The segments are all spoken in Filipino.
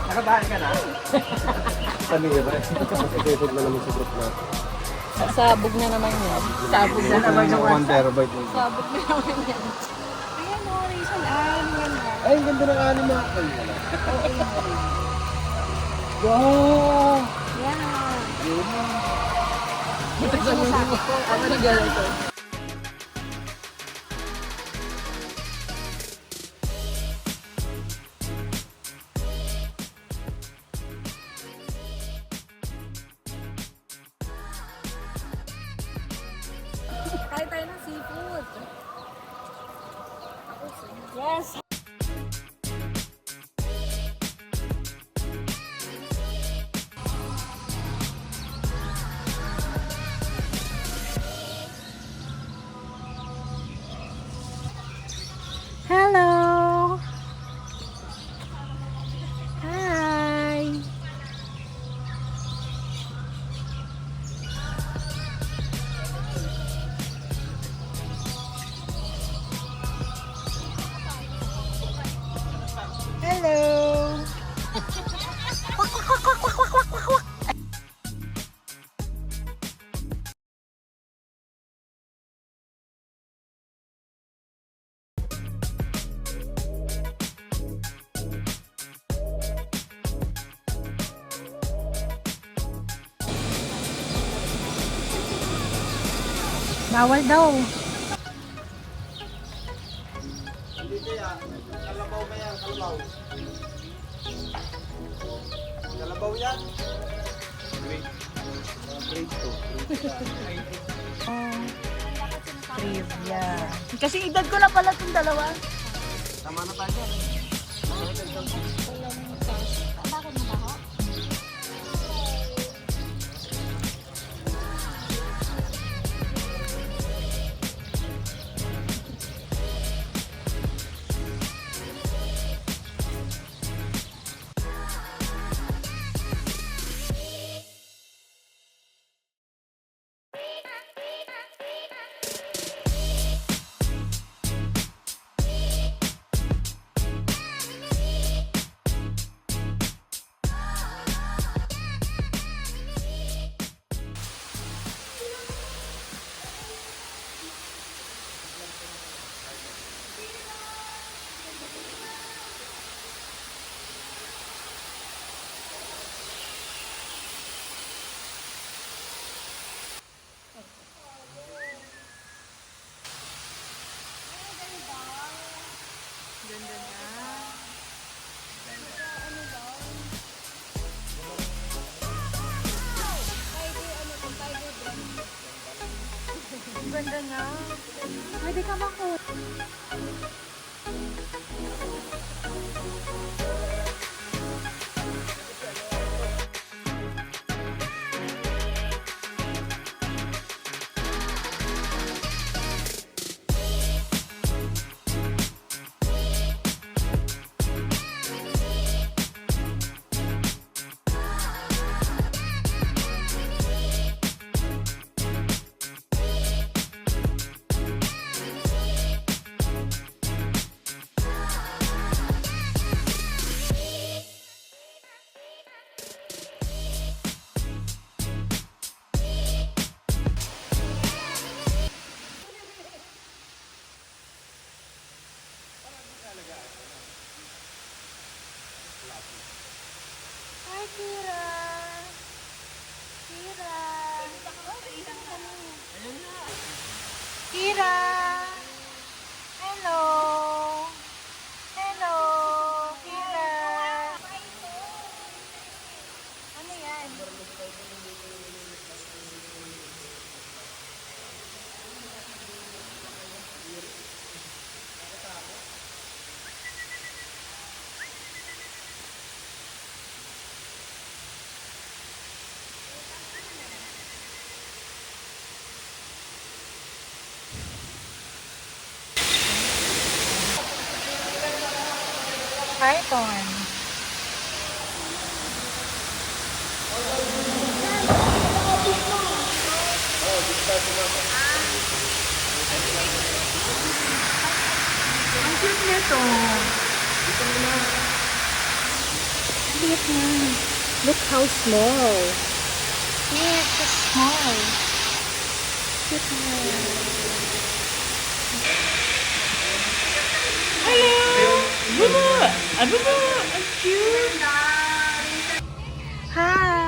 Nakabahan ka na? Panira. Mag-effort na naman sa group natin. Sabog na naman yan. Sabog na naman yung 1 terabyte mo. Sabog na naman yan. Ayan o, Rachel. Yan o. Ay, ang ganda ng anime ako. Oo, yun. Wow! Yan. Ito sa mga ko. Ano na gano'n ito? Kain tayo ng seafood. Yes. Hello. Hi. Hello. Bawal daw. Hindi kaya, kalabaw ba yan? Kalabaw. Kalabaw yan? Grade 2. Trivia. Kasi edad ko na pala itong dalawa. Tama na tayo. Bakit mo ba ako? Ganda niya. Ang ganda niya. Pwede ka mako. Hi, Kira. Kira. Kira. Hello. Hello. Kira. Ano yan? Python. Ang cute nito. cute na. Look how small. It's so small. Cute na. Hello! Bubu! Bubu! Ang cute! Hi!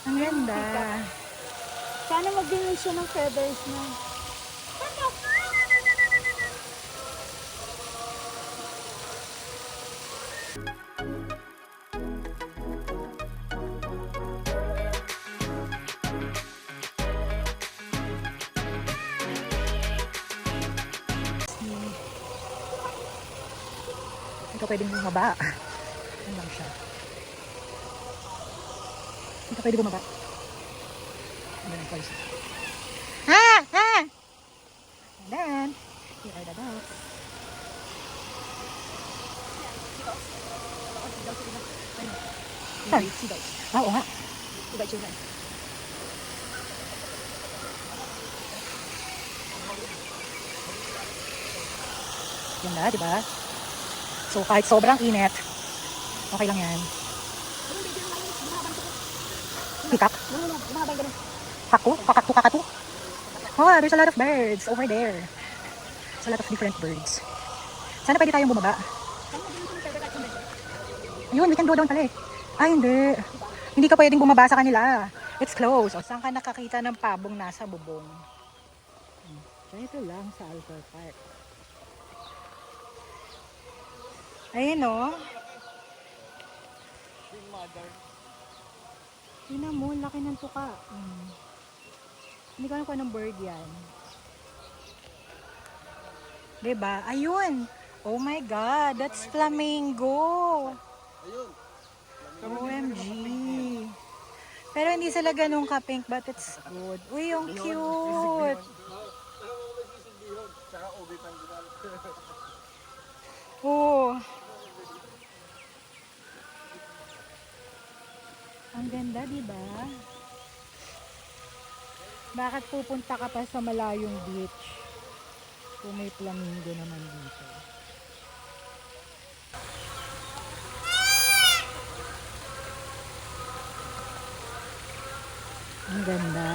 Ang ganda. Sana magbigay siya ng feathers na. Hindi ka pwedeng bumaba. Ano lang siya. Hindi ka pwede bumaba. And then, of course. Ah! Ah! And then, here are the dogs. Seagulls. Ah, oo nga. Iba itsura. Ganda, diba? So, kahit sobrang init, okay lang yan. Peacock? Kaku? Kakatu? Oh, there's a lot of birds over there. There's a lot of different birds. Sana pwede tayong bumaba. Ayun, we can go down pala eh. Ay, hindi. Hindi ka pwedeng bumaba sa kanila. It's closed. O, saan ka nakakita ng pabong nasa bubong? Ito lang sa Alcor Park. Ayun o. Tingnan mo, laki ng tuka. Hindi ko alam kung anong bird yan. Diba? Ayun! Oh my God! That's flamingo! OMG! Pero hindi sila ganun ka-pink, but it's good. Uy, yung cute! Oh! Ang ganda, diba? Bakit pupunta ka pa sa malayong beach kung may flamingo naman dito? Ang ganda.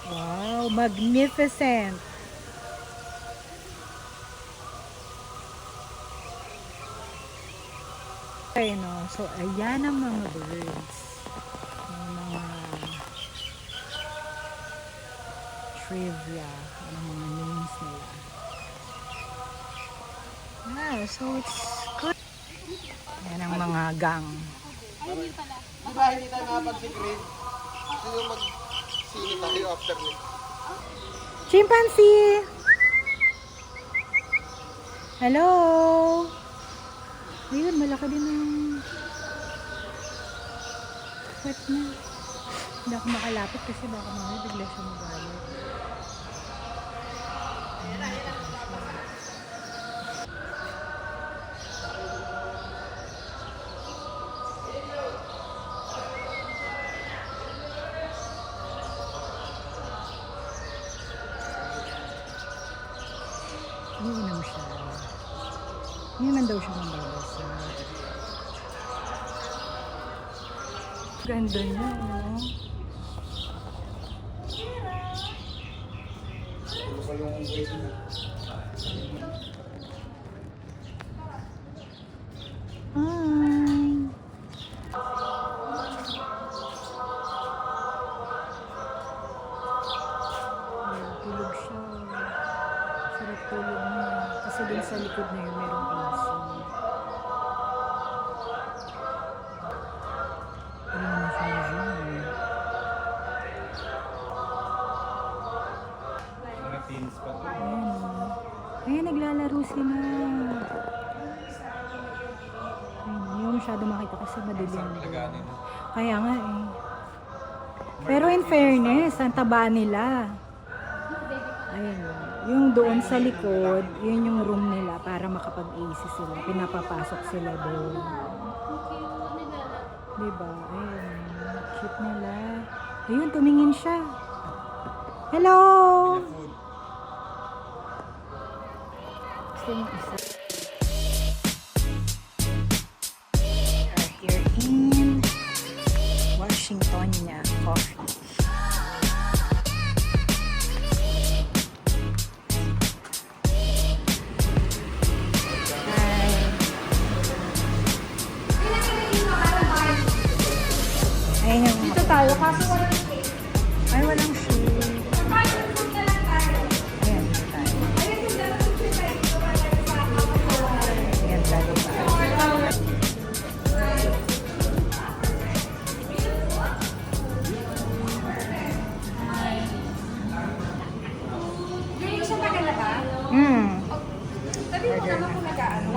Wow, magnificent. Okay, no? So, ayan ang mga birds. Yung mga trivia. Ang mga names nila. Yeah, so it's good. Ayan ang mga gang. Di ba hindi tayo nakapag-secret? Ito yung mag-sini tayo after nito. Chimpanzee! Hello! Ayun, malaki din ang wet na. Hindi ako makalapit kasi baka mamaya bigla siya magalit. Iinom siya. Hindi naman daw siya mababasa. Ganda niya, no? Hi! Ayan, tulog siya. Sarap tulog niya. Kasi dun sa likod na yun, merong AC. Ano naman siya dyan? Mga teens pa to. Ayan, ayan, naglalaro sila. Ayun, hindi mo masyado makita kasi madilim. Laganin. Kaya nga eh. Pero in fairness, ang taba nila. Ayun. Yung doon sa likod, yun yung room nila para makapag-AC sila. Pinapapasok sila doon. Diba? Ayun. Cute nila. Ayun, tumingin siya. Hello! Food. Gusto mo isa? We are here in Washingtonia Coffee. Ayun yung dito tayo, kaso walang shade. Ay, walang shade. Ayan, dito tayo. Ganda, diba? Hmm. Sabi mo naman kung nag-ano.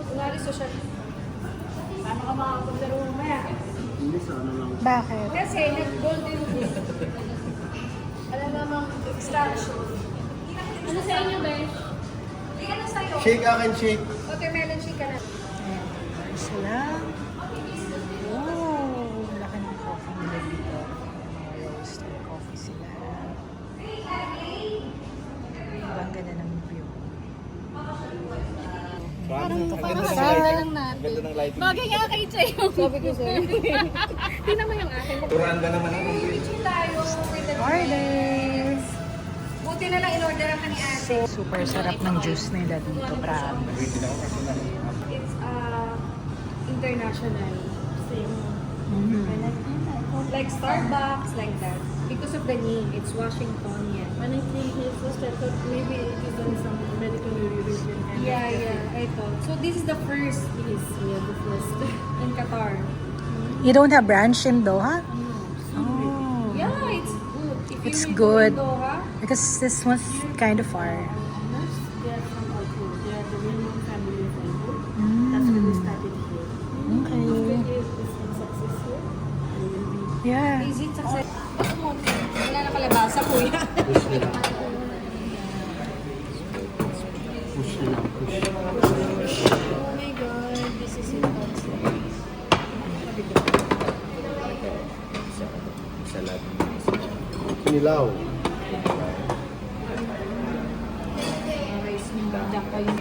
Kunwari social. Paano ka makapaglaro mamaya? Bakit? Kasi nag-golden rule. Alam namang extraction. Ano sa inyo, Besh? Di ano sa'yo? Shake akin, shake. Watermelon shake ka na. Ayan, sila. Oh, laki ng coffee nila dito. Mga roaster coffee sila. Ang ganda ng view. Parang ang ganda ng kasama lighting. lang natin. Ang ganda ng lighting. Bagay nga kay Chay. Sabi ko sa'yo. Tingnan mo yung akin. Turanda naman ang Reaching tayo with the Order! Buti na lang in-order ka ni ate. Super sarap ng juice nila dito, promise. Waiting ako kasi na. It's international. Same. Like Starbucks, like that. Because of the name, it's Washingtonian. And I think it's just that maybe it is on some medical revision. And Yeah, yeah, I thought. So this is the first piece the first. in Qatar. You don't have branch in Doha? Oh. Yeah, it's good. If you It's will good. go in Doha, Because this one's kind of far. Nurse, they are from Alcohol. They are the main family of Alcohol. Mm. That's when we started here. Okay. If it is a success here, we will be. Yeah. is it success? Wala na kalabasa, kuya. Push na lang, push. Oh my God, this is intense. Salad. Kinilaw. Rice mo, jack kayo.